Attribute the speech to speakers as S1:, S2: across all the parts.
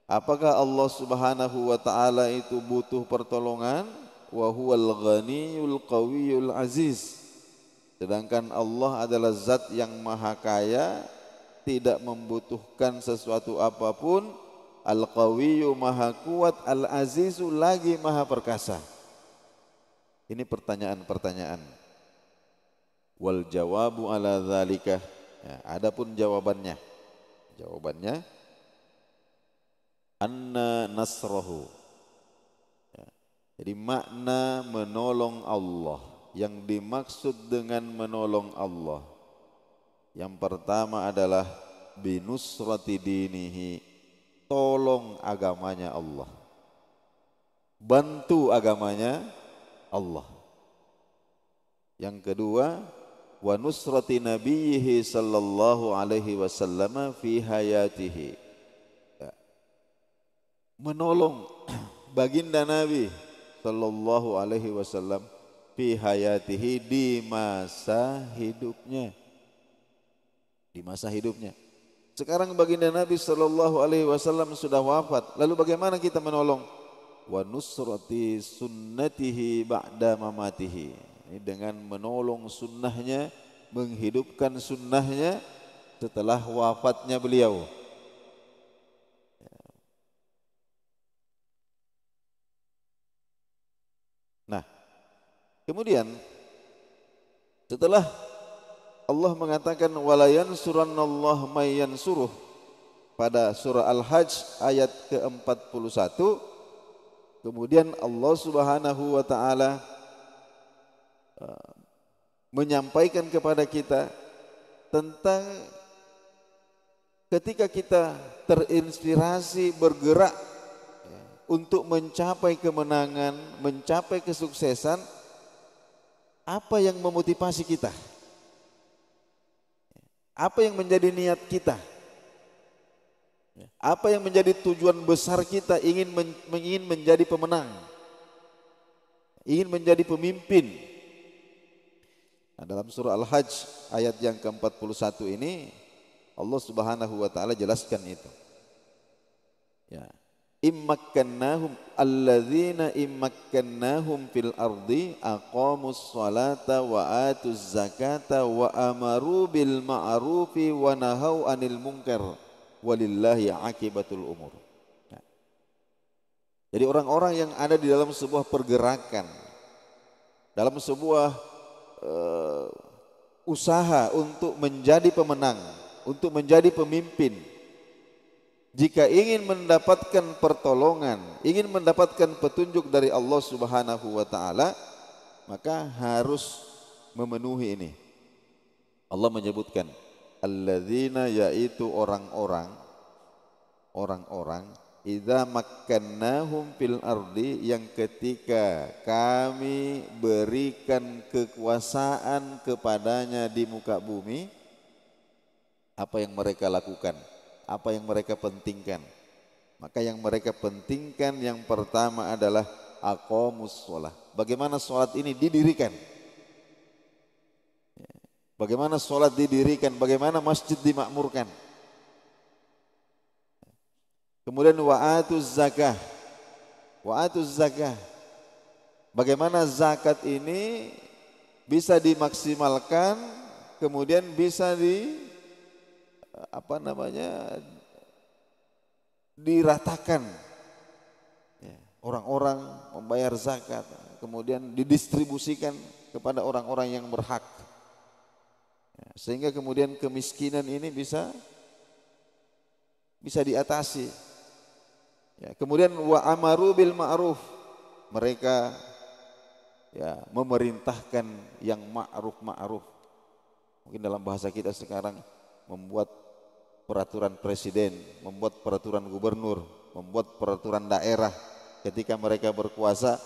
S1: Apakah Allah Subhanahu wa taala itu butuh pertolongan? Wa huwal ghaniyul qawiyul aziz. Sedangkan Allah adalah zat yang maha kaya, tidak membutuhkan sesuatu apapun. Al-qawiyyu maha kuat, al-azizu lagi maha perkasa. Ini pertanyaan-pertanyaan. Wal jawabu ala dzalika. Ya, adapun jawabannya. Jawabannya anna nasrahu. Ya, jadi makna menolong Allah, yang dimaksud dengan menolong Allah, yang pertama adalah binusrati dinihi, tolong agamanya Allah, bantu agamanya Allah. Yang kedua, wa nusrati nabiyhi sallallahu alaihi wasallam fi hayatihi, menolong baginda Nabi sallallahu alaihi wasallam fi hayatihi, di masa hidupnya. Di masa hidupnya. Sekarang baginda Nabi sallallahu alaihi wasallam sudah wafat. Lalu bagaimana kita menolong? Wa nusrati sunnatihi ba'da mamatihi. Ini dengan menolong sunnahnya, menghidupkan sunnahnya setelah wafatnya beliau. Nah, kemudian setelah Allah mengatakan wala yansurannallahu may yansuruh pada surah Al-Hajj ayat ke-41, kemudian Allah Subhanahu wa taala menyampaikan kepada kita tentang ketika kita terinspirasi bergerak untuk mencapai kemenangan, mencapai kesuksesan, apa yang memotivasi kita? Apa yang menjadi niat kita? Apa yang menjadi tujuan besar kita ingin menjadi pemenang, ingin menjadi pemimpin? Nah, dalam surah Al-Hajj ayat yang ke-41 ini Allah Subhanahu wa taala jelaskan itu. Ya. Immakkannahum alladzina immakkannahum fil ardi aqamus salata wa atuz zakata wa amaru bil ma'rufi wa nahau anil munkar walillahi akibatul umur. Nah, jadi orang-orang yang ada di dalam sebuah pergerakan, dalam sebuah usaha untuk menjadi pemenang, untuk menjadi pemimpin, jika ingin mendapatkan pertolongan, ingin mendapatkan petunjuk dari Allah Subhanahu wa taala, maka harus memenuhi ini. Allah menyebutkan alladzina, yaitu orang-orang idza makkannahum fil ardi, yang ketika kami berikan kekuasaan kepadanya di muka bumi, apa yang mereka lakukan? Apa yang mereka pentingkan? Maka yang mereka pentingkan yang pertama adalah aqamus shalah. Bagaimana salat ini didirikan? Bagaimana salat didirikan? Bagaimana masjid dimakmurkan? Kemudian wa atuz zakah. Wa atuz zakah. Bagaimana zakat ini bisa dimaksimalkan, kemudian bisa diratakan, orang-orang membayar zakat, kemudian didistribusikan kepada orang-orang yang berhak, sehingga kemudian kemiskinan ini bisa diatasi. Kemudian wa amaru bil ma'ruf, mereka memerintahkan yang ma'ruf. Mungkin dalam bahasa kita sekarang membuat peraturan presiden, membuat peraturan gubernur, membuat peraturan daerah ketika mereka berkuasa,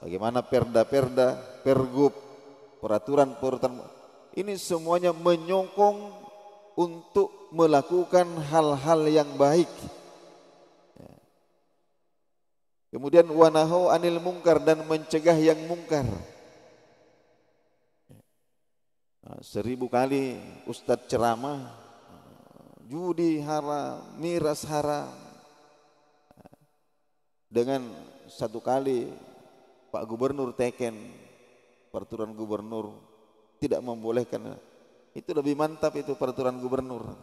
S1: bagaimana perda-perda, pergub, peraturan ini semuanya menyokong untuk melakukan hal-hal yang baik. Kemudian wa nahau anil munkar, dan mencegah yang mungkar. 1000 kali ustadz ceramah, judi haram, miras haram, dengan satu kali Pak Gubernur teken peraturan gubernur tidak membolehkan, itu lebih mantap itu peraturan gubernur.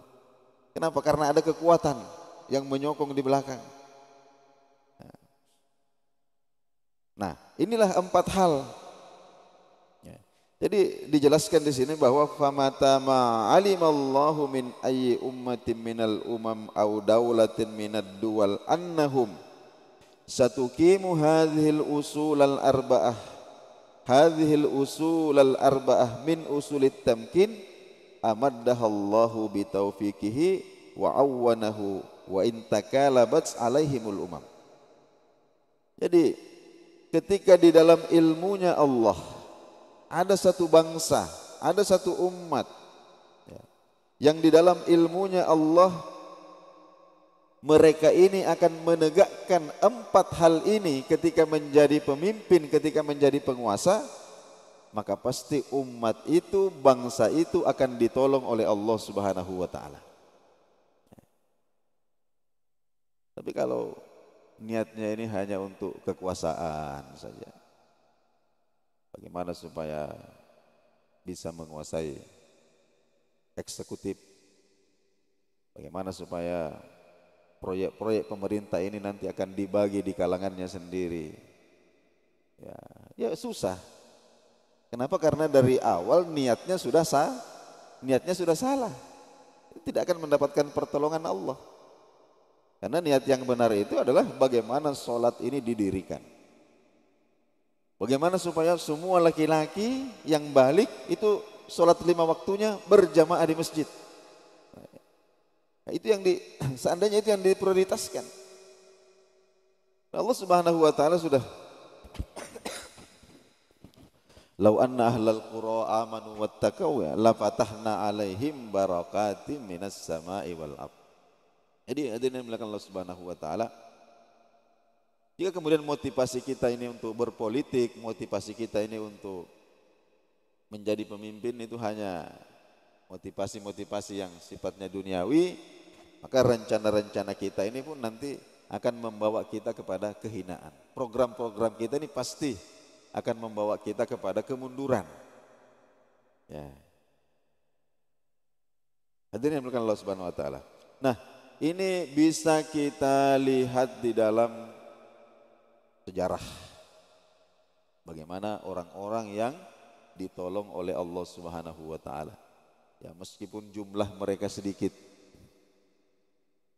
S1: Kenapa? Karena ada kekuatan yang menyokong di belakang. Nah, inilah 4 hal. Ya. Jadi dijelaskan di sini bahwa famata ma alimallahu min ayyi ummatin minal umam au daulatin minad duwal annahum satuqimu hadhil usulal arba'ah min usulit tamkin amaddahallahu bitaufiqihi wa awwanahu wa intakalabat alaihimul umam. Jadi ketika di dalam ilmunya Allah ada satu bangsa, ada satu umat yang di dalam ilmunya Allah mereka ini akan menegakkan 4 hal ini ketika menjadi pemimpin, ketika menjadi penguasa, maka pasti umat itu, bangsa itu akan ditolong oleh Allah Subhanahu wa taala. Tapi kalau niatnya ini hanya untuk kekuasaan saja, bagaimana supaya bisa menguasai eksekutif, bagaimana supaya proyek-proyek pemerintah ini nanti akan dibagi di kalangannya sendiri, ya susah. Kenapa? Karena dari awal niatnya sudah salah, tidak akan mendapatkan pertolongan Allah. Karena niat yang benar itu adalah bagaimana sholat ini didirikan, bagaimana supaya semua laki-laki yang balik itu sholat 5 waktunya berjamaah di masjid. Nah, itu yang seandainya itu yang diprioritaskan. Allah Subhanahu wa taala sudah Lau anna ahlal qura amanu wattaqaw la fatahna alaihim barakatim minas sama'i wal ardh. Jadi hadirin yang Allah Subhanahu wa taala, jika kemudian motivasi kita ini untuk berpolitik, motivasi kita ini untuk menjadi pemimpin itu hanya motivasi-motivasi yang sifatnya duniawi, maka rencana-rencana kita ini pun nanti akan membawa kita kepada kehinaan. Program-program kita ini pasti akan membawa kita kepada kemunduran. Ya. Hadirin yang Allah Subhanahu wa taala. Nah, ini bisa kita lihat di dalam sejarah. Bagaimana orang-orang yang ditolong oleh Allah Subhanahu wa taala. Ya, meskipun jumlah mereka sedikit,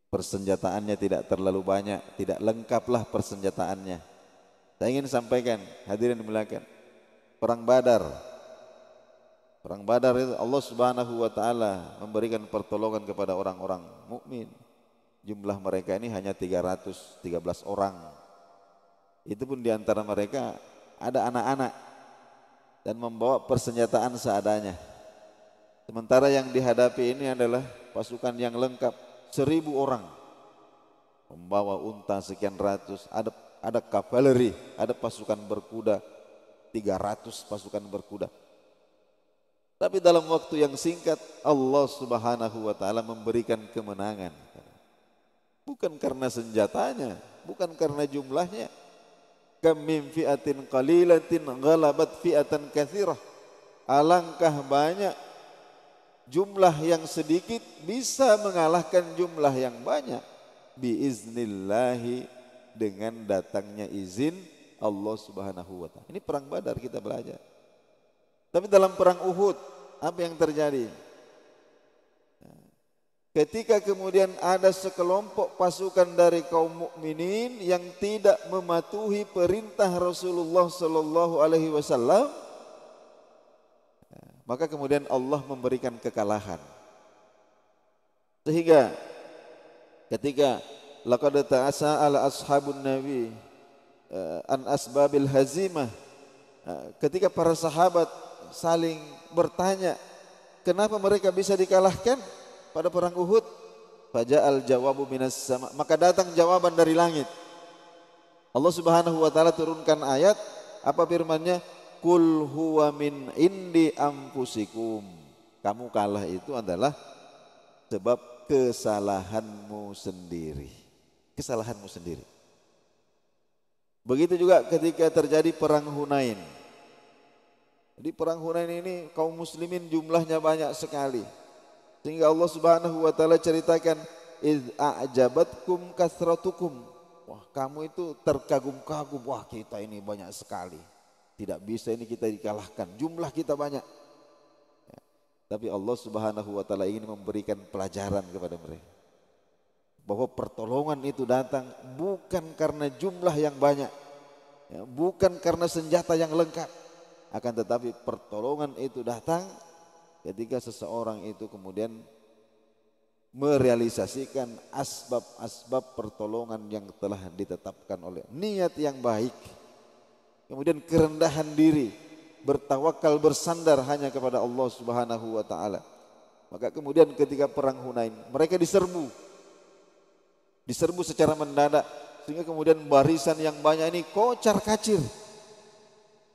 S1: persenjataannya tidak terlalu banyak, tidak lengkaplah persenjataannya. Saya ingin sampaikan, hadirin dimuliakan, perang Badar itu Allah Subhanahu wa taala memberikan pertolongan kepada orang-orang mukmin. Jumlah mereka ini hanya 313 orang. Itu pun diantara mereka ada anak-anak dan membawa persenjataan seadanya. Sementara yang dihadapi ini adalah pasukan yang lengkap, 1000 orang, membawa unta sekian ratus, ada kavaleri, ada pasukan berkuda, 300 pasukan berkuda. Tapi dalam waktu yang singkat Allah Subhanahu wa taala memberikan kemenangan. Bukan karena senjatanya, bukan karena jumlahnya. Kam min fi'atin qalilatin ghalabat fi'atan katsirah. Alangkah banyak jumlah yang sedikit bisa mengalahkan jumlah yang banyak biiznillahi, dengan datangnya izin Allah Subhanahu wa taala. Ini perang Badar kita belajar. Tapi dalam perang Uhud apa yang terjadi? Ketika kemudian ada sekelompok pasukan dari kaum mukminin yang tidak mematuhi perintah Rasulullah sallallahu alaihi wasallam, maka kemudian Allah memberikan kekalahan. Sehingga ketika laqad ta'asa'ala ashabun nabi an asbabil hazimah, ketika para sahabat saling bertanya kenapa mereka bisa dikalahkan pada perang Uhud, faja'al jawabu minas sama, maka datang jawaban dari langit. Allah Subhanahu wa taala turunkan ayat, apa firman-Nya? Qul huwa min indi anfusikum. Kamu kalah itu adalah sebab kesalahanmu sendiri. Kesalahanmu sendiri. Begitu juga ketika terjadi perang Hunain. Di perang Hunain ini kaum muslimin jumlahnya banyak sekali. Sehingga Allah Subhanahu wa taala ceritakan, "Idz a'jabatkum kasratukum." Wah, kamu itu terkagum-kagum, wah kita ini banyak sekali. Tidak bisa ini kita dikalahkan, jumlah kita banyak. Ya, tapi Allah Subhanahu wa taala ingin memberikan pelajaran kepada mereka. Bahwa pertolongan itu datang bukan karena jumlah yang banyak, ya, bukan karena senjata yang lengkap, akan tetapi pertolongan itu datang ketika seseorang itu kemudian merealisasikan asbab-asbab pertolongan yang telah ditetapkan oleh niat yang baik, kemudian kerendahan diri, bertawakal, bersandar hanya kepada Allah Subhanahu wa taala. Maka kemudian ketika perang Hunain mereka diserbu secara mendadak, sehingga kemudian barisan yang banyak ini kocar-kacir.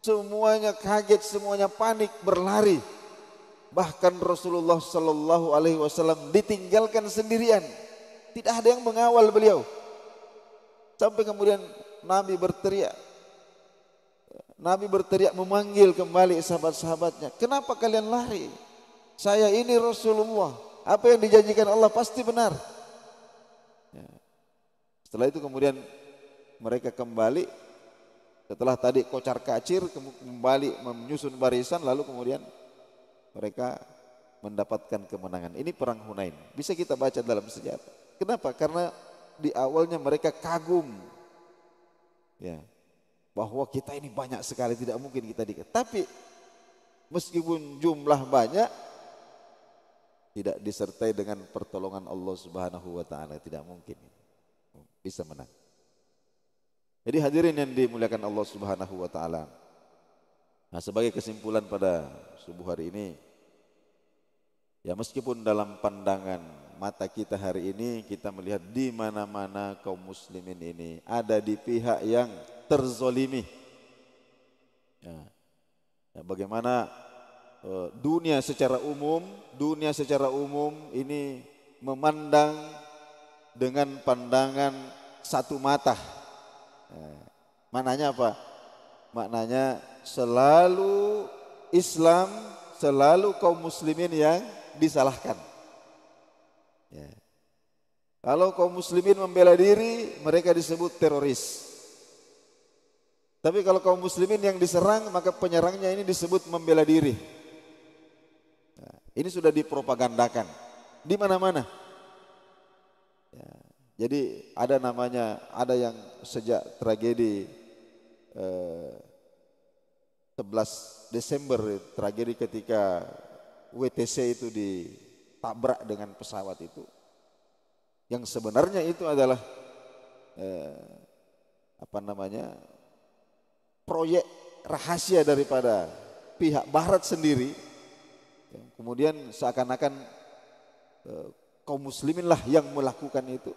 S1: Semuanya kaget, semuanya panik, berlari. Bahkan Rasulullah sallallahu alaihi wasallam ditinggalkan sendirian. Tidak ada yang mengawal beliau. Sampai kemudian Nabi berteriak memanggil kembali sahabat-sahabatnya. Kenapa kalian lari? Saya ini Rasulullah. Apa yang dijanjikan Allah pasti benar. Ya. Setelah itu kemudian mereka kembali. Setelah tadi kocar-kacir, kembali menyusun barisan, lalu kemudian mereka mendapatkan kemenangan. Ini perang Hunain. Bisa kita baca dalam sejarah. Kenapa? Karena di awalnya mereka kagum, ya, bahwa kita ini banyak sekali, tidak mungkin kita dikit. Tapi meskipun jumlah banyak, tidak disertai dengan pertolongan Allah Subhanahu wa taala, tidak mungkin bisa menang. Jadi hadirin yang dimuliakan Allah Subhanahu wa taala. Nah, sebagai kesimpulan pada subuh hari ini, ya meskipun dalam pandangan mata kita hari ini kita melihat di mana-mana kaum muslimin ini ada di pihak yang terzolimi. Ya, bagaimana dunia secara umum ini memandang dengan pandangan satu mata. Maknanya apa? Maknanya selalu Islam, selalu kaum muslimin yang disalahkan. Ya. Kalau kaum muslimin membela diri, mereka disebut teroris. Tapi kalau kaum muslimin yang diserang, maka penyerangnya ini disebut membela diri. Nah, ini sudah dipropagandakan di mana-mana. Ya. Jadi ada yang sejak tragedi 11 Desember, tragedi ketika WTC itu ditabrak dengan pesawat itu, yang sebenarnya itu adalah proyek rahasia daripada pihak Barat sendiri. Kemudian seakan-akan kaum muslimin lah yang melakukan itu.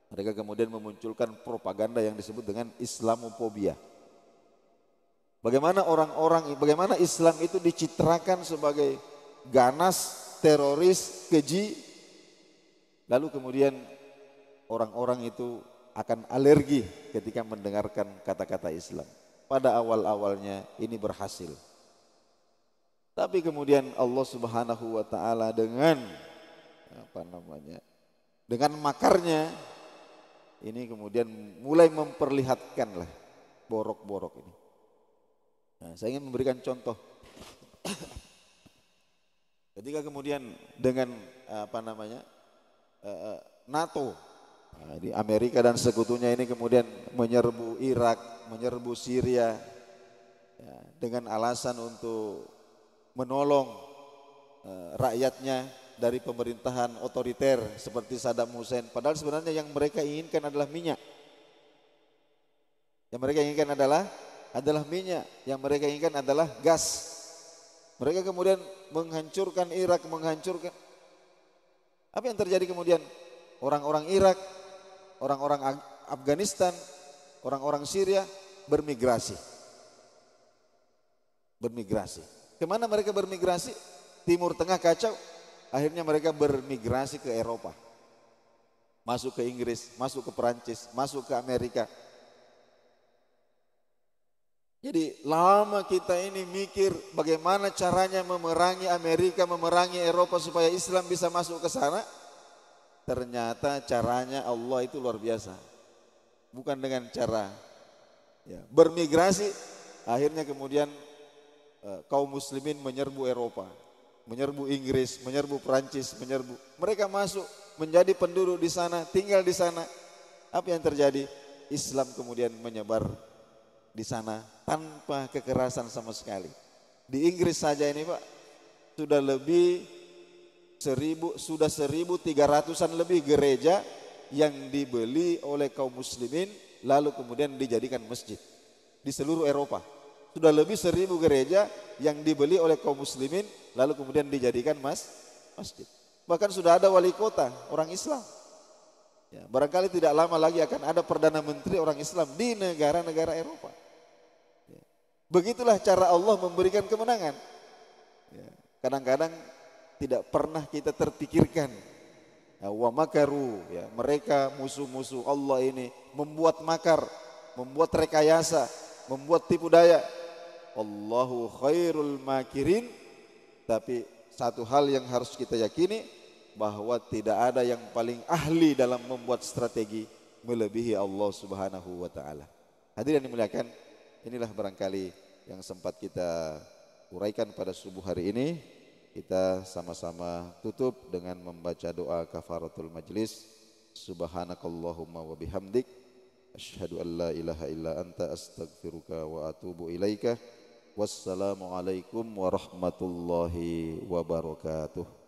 S1: Mereka kemudian memunculkan propaganda yang disebut dengan Islamofobia. Bagaimana Islam itu dicitrakan sebagai ganas, teroris, keji. Lalu kemudian orang-orang itu akan alergi ketika mendengarkan kata-kata Islam. Pada awal-awalnya ini berhasil. Tapi kemudian Allah Subhanahu wa taala dengan makarnya ini kemudian mulai memperlihatkan lah borok-borok ini. Nah, saya ingin memberikan contoh. Ketika kemudian dengan NATO, di Amerika dan sekutunya ini kemudian menyerbu Irak, menyerbu Syria, ya, dengan alasan untuk menolong rakyatnya dari pemerintahan otoriter seperti Saddam Hussein. Padahal sebenarnya yang mereka inginkan adalah minyak. Yang mereka inginkan adalah minyak. Yang mereka inginkan adalah gas. Mereka kemudian menghancurkan Irak, apa yang terjadi kemudian? Orang-orang Irak, orang-orang Afghanistan, orang-orang Syria bermigrasi. Kemana mereka bermigrasi? Timur Tengah kacau. Akhirnya mereka bermigrasi ke Eropa, masuk ke Inggris, masuk ke Perancis, masuk ke Amerika. Jadi lama kita ini mikir bagaimana caranya memerangi Amerika, memerangi Eropa supaya Islam bisa masuk ke sana. Ternyata caranya Allah itu luar biasa. Bukan dengan cara bermigrasi, akhirnya kemudian kaum muslimin menyerbu Eropa, menyerbu Inggris, menyerbu Perancis, mereka masuk menjadi penduduk di sana, tinggal di sana. Apa yang terjadi? Islam kemudian menyebar di sana tanpa kekerasan sama sekali. Di Inggris saja ini Pak, sudah 1.300-an lebih gereja yang dibeli oleh kaum muslimin lalu kemudian dijadikan masjid. Di seluruh Eropa sudah lebih 1.000 gereja yang dibeli oleh kaum muslimin lalu kemudian dijadikan masjid. Bahkan sudah ada wali kota orang Islam. Ya, barangkali tidak lama lagi akan ada perdana menteri orang Islam di negara-negara Eropa. Ya. Begitulah cara Allah memberikan kemenangan. Ya. Kadang-kadang tidak pernah kita terpikirkan. Ya, wa makaru, ya, mereka musuh-musuh Allah ini membuat makar, membuat rekayasa, membuat tipu daya. Allahu khairul makirin. Tapi satu hal yang harus kita yakini, bahwa tidak ada yang paling ahli dalam membuat strategi melebihi Allah Subhanahu wa taala. Hadirin yang dimuliakan, inilah barangkali yang sempat kita uraikan pada subuh hari ini. Kita sama-sama tutup dengan membaca doa kafaratul majlis. Subhanakallahumma wa bihamdik, asyhadu an la ilaha illa anta, astaghfiruka wa atubu ilaika. Wassalamualaikum warahmatullahi wabarakatuh.